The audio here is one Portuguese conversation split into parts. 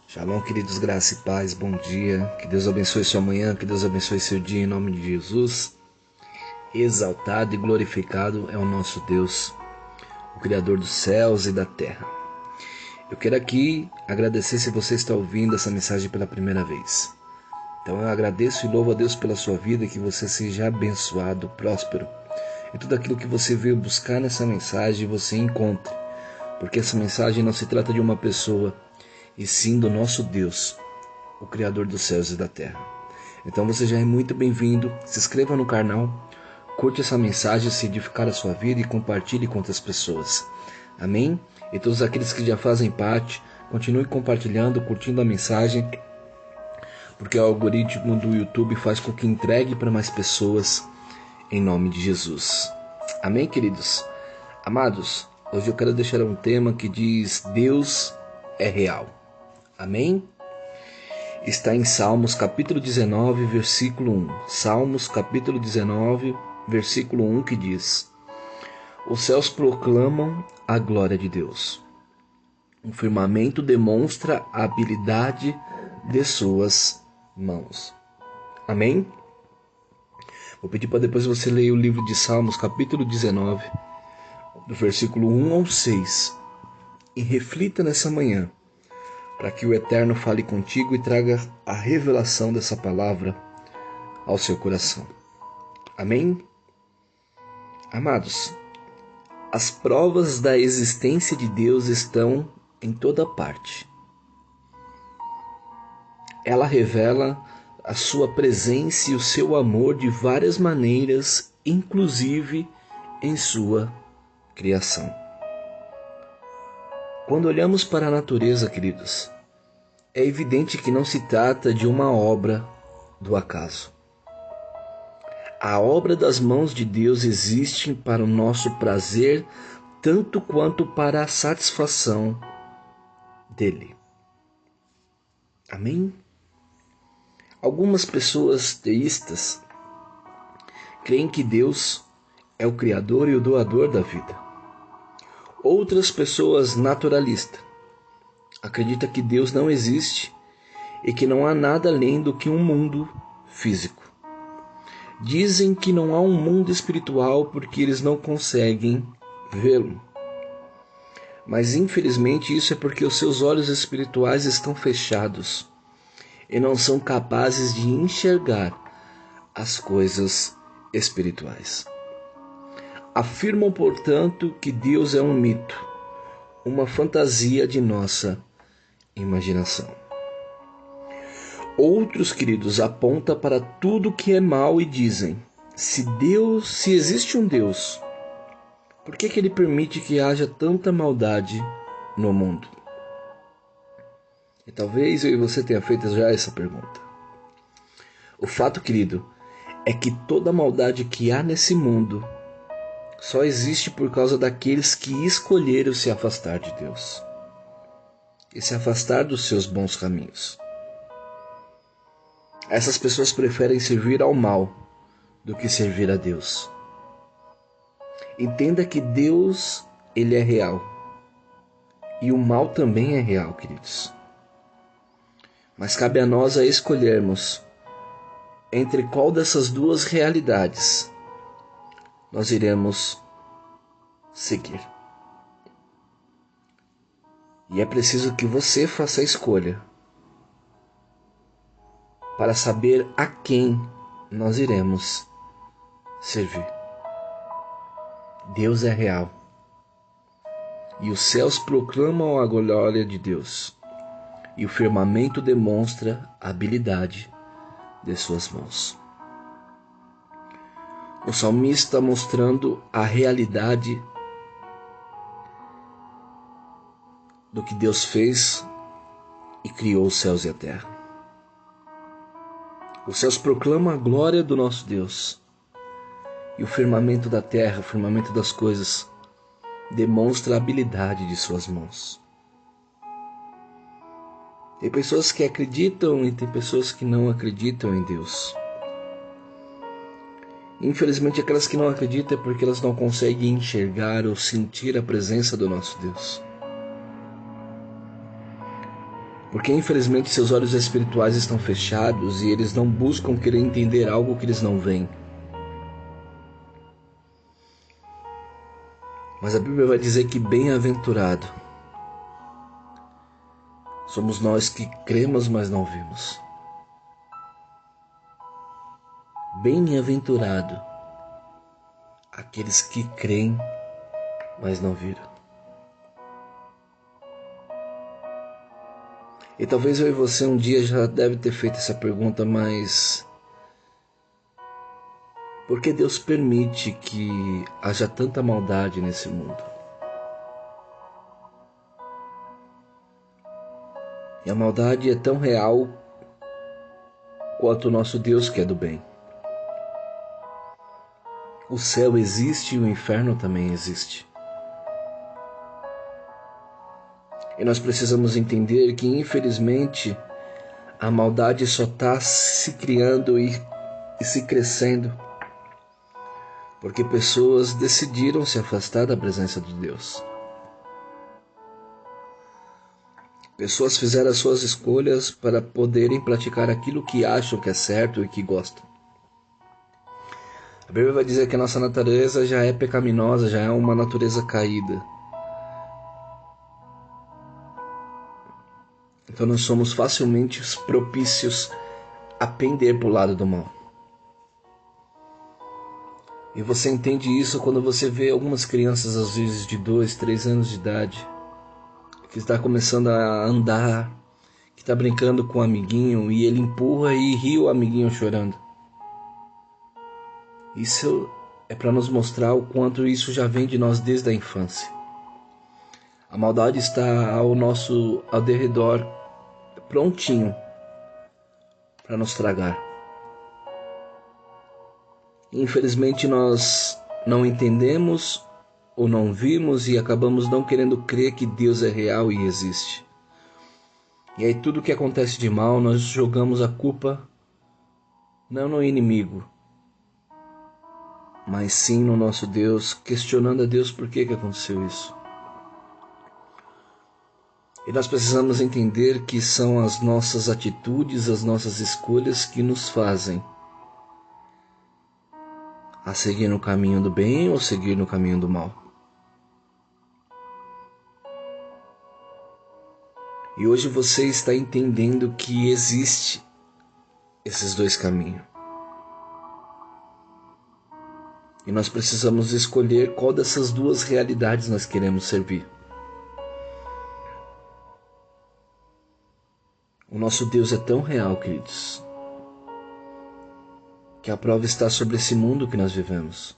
Shalom, queridos, graça e paz, bom dia. Que Deus abençoe sua manhã, que Deus abençoe seu dia em nome de Jesus. Exaltado e glorificado é o nosso Deus, o Criador dos céus e da terra. Eu quero aqui agradecer se você está ouvindo essa mensagem pela primeira vez. Então eu agradeço e louvo a Deus pela sua vida e que você seja abençoado, próspero. E tudo aquilo que você veio buscar nessa mensagem você encontre. Porque essa mensagem não se trata de uma pessoa, e sim do nosso Deus, o Criador dos céus e da terra. Então você já é muito bem-vindo, se inscreva no canal, curte essa mensagem se edificar a sua vida e compartilhe com outras pessoas. Amém? E todos aqueles que já fazem parte, continue compartilhando, curtindo a mensagem, porque o algoritmo do YouTube faz com que entregue para mais pessoas, em nome de Jesus. Amém, queridos? Amados, hoje eu quero deixar um tema que diz: Deus é real. Amém? Está em Salmos capítulo 19, versículo 1. Salmos capítulo 19, versículo 1, que diz: Os céus proclamam a glória de Deus. O firmamento demonstra a habilidade de suas mãos. Amém? Vou pedir para depois você ler o livro de Salmos capítulo 19, do versículo 1 ao 6. E reflita nessa manhã, para que o Eterno fale contigo e traga a revelação dessa palavra ao seu coração. Amém? Amados, as provas da existência de Deus estão em toda parte. Ela revela a sua presença e o seu amor de várias maneiras, inclusive em sua criação. Quando olhamos para a natureza, queridos, é evidente que não se trata de uma obra do acaso. A obra das mãos de Deus existe para o nosso prazer, tanto quanto para a satisfação dele. Amém? Algumas pessoas teístas creem que Deus é o Criador e o doador da vida. Outras pessoas naturalistas acreditam que Deus não existe e que não há nada além do que um mundo físico. Dizem que não há um mundo espiritual porque eles não conseguem vê-lo. Mas infelizmente isso é porque os seus olhos espirituais estão fechados e não são capazes de enxergar as coisas espirituais. Afirmam, portanto, que Deus é um mito, uma fantasia de nossa imaginação. Outros, queridos, apontam para tudo que é mal e dizem: se existe um Deus, por que ele permite que haja tanta maldade no mundo? E talvez eu e você tenha feito já essa pergunta. O fato, querido, é que toda maldade que há nesse mundo só existe por causa daqueles que escolheram se afastar de Deus e se afastar dos seus bons caminhos. Essas pessoas preferem servir ao mal do que servir a Deus. Entenda que Deus, ele é real. E o mal também é real, queridos. Mas cabe a nós a escolhermos entre qual dessas duas realidades nós iremos seguir. E é preciso que você faça a escolha para saber a quem nós iremos servir. Deus é real. E os céus proclamam a glória de Deus. E o firmamento demonstra a habilidade de suas mãos. O salmista mostrando a realidade do que Deus fez e criou os céus e a terra. Os céus proclamam a glória do nosso Deus. E o firmamento da terra, o firmamento das coisas, demonstra a habilidade de suas mãos. Tem pessoas que acreditam e tem pessoas que não acreditam em Deus. Infelizmente, aquelas que não acreditam é porque elas não conseguem enxergar ou sentir a presença do nosso Deus. Porque infelizmente seus olhos espirituais estão fechados e eles não buscam querer entender algo que eles não veem. Mas a Bíblia vai dizer que bem-aventurado somos nós que cremos, mas não vimos. Bem-aventurado aqueles que creem, mas não viram. E talvez eu e você um dia já deve ter feito essa pergunta, mas por que Deus permite que haja tanta maldade nesse mundo? E a maldade é tão real quanto o nosso Deus que é do bem. O céu existe e o inferno também existe. E nós precisamos entender que, infelizmente, a maldade só está se criando e se crescendo porque pessoas decidiram se afastar da presença de Deus. Pessoas fizeram as suas escolhas para poderem praticar aquilo que acham que é certo e que gostam. A Bíblia vai dizer que a nossa natureza já é pecaminosa, já é uma natureza caída. Então nós somos facilmente propícios a pender para o lado do mal. E você entende isso quando você vê algumas crianças, às vezes de 2, 3 anos de idade, que está começando a andar, que está brincando com o amiguinho e ele empurra e ri o amiguinho chorando. Isso é para nos mostrar o quanto isso já vem de nós desde a infância. A maldade está ao derredor, prontinho para nos tragar. Infelizmente nós não entendemos ou não vimos e acabamos não querendo crer que Deus é real e existe. E aí tudo que acontece de mal nós jogamos a culpa não no inimigo, mas sim no nosso Deus, questionando a Deus por que aconteceu isso. E nós precisamos entender que são as nossas atitudes, as nossas escolhas que nos fazem a seguir no caminho do bem ou seguir no caminho do mal. E hoje você está entendendo que existe esses dois caminhos. E nós precisamos escolher qual dessas duas realidades nós queremos servir. O nosso Deus é tão real, queridos, que a prova está sobre esse mundo que nós vivemos.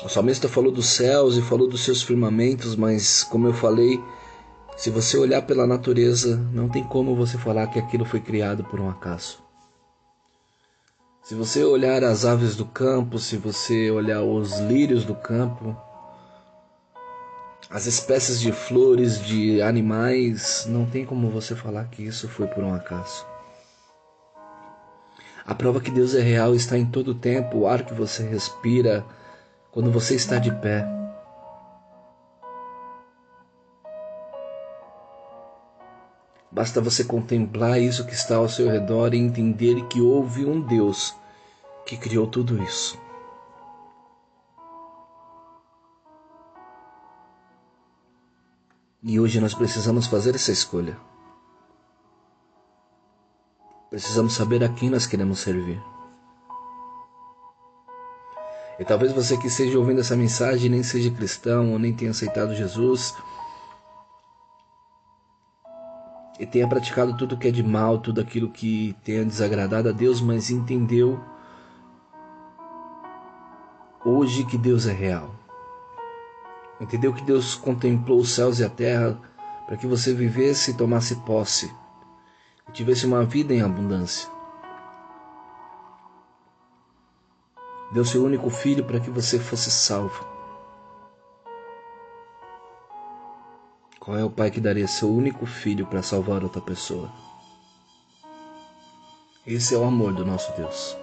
O salmista falou dos céus e falou dos seus firmamentos, mas como eu falei, se você olhar pela natureza, não tem como você falar que aquilo foi criado por um acaso. Se você olhar as aves do campo, se você olhar os lírios do campo, as espécies de flores, de animais, não tem como você falar que isso foi por um acaso. A prova que Deus é real está em todo o tempo, o ar que você respira, quando você está de pé. Basta você contemplar isso que está ao seu redor e entender que houve um Deus que criou tudo isso. E hoje nós precisamos fazer essa escolha. Precisamos saber a quem nós queremos servir. E talvez você que esteja ouvindo essa mensagem nem seja cristão ou nem tenha aceitado Jesus e tenha praticado tudo que é de mal, tudo aquilo que tenha desagradado a Deus, mas entendeu hoje que Deus é real. Entendeu que Deus contemplou os céus e a terra para que você vivesse e tomasse posse e tivesse uma vida em abundância. Deu seu único filho para que você fosse salvo. Qual é o pai que daria seu único filho para salvar outra pessoa? Esse é o amor do nosso Deus.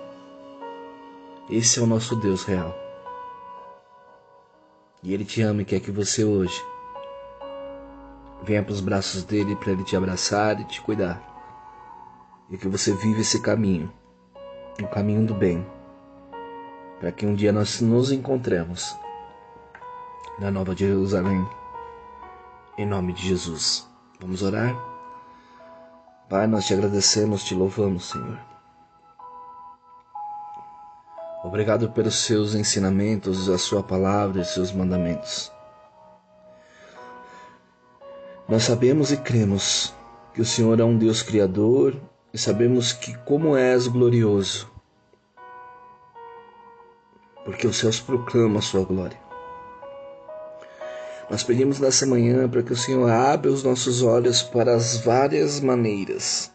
Esse é o nosso Deus real. E Ele te ama e quer que você hoje Venha para os braços dele para ele te abraçar e te cuidar. E que você viva esse caminho, o caminho do bem, para que um dia nós nos encontremos na Nova Jerusalém, em nome de Jesus. Vamos orar? Pai, nós te agradecemos, te louvamos, Senhor. Obrigado pelos seus ensinamentos, a sua palavra e seus mandamentos. Nós sabemos e cremos que o Senhor é um Deus criador e sabemos que como és glorioso, porque os céus proclamam a sua glória. Nós pedimos nessa manhã para que o Senhor abra os nossos olhos para as várias maneiras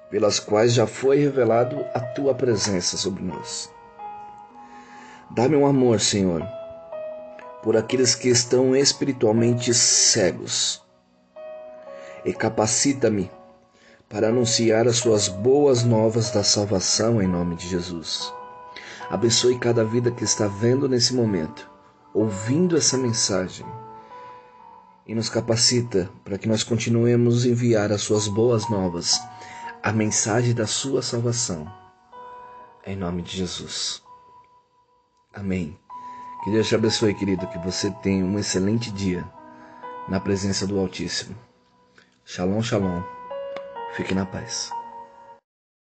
pelas quais já foi revelado a tua presença sobre nós. Dá-me um amor, Senhor, por aqueles que estão espiritualmente cegos, e capacita-me para anunciar as suas boas novas da salvação em nome de Jesus. Abençoe cada vida que está vendo nesse momento, ouvindo essa mensagem, e nos capacita para que nós continuemos a enviar as suas boas novas, a mensagem da sua salvação, em nome de Jesus. Amém. Que Deus te abençoe, querido, que você tenha um excelente dia na presença do Altíssimo. Shalom, shalom. Fique na paz.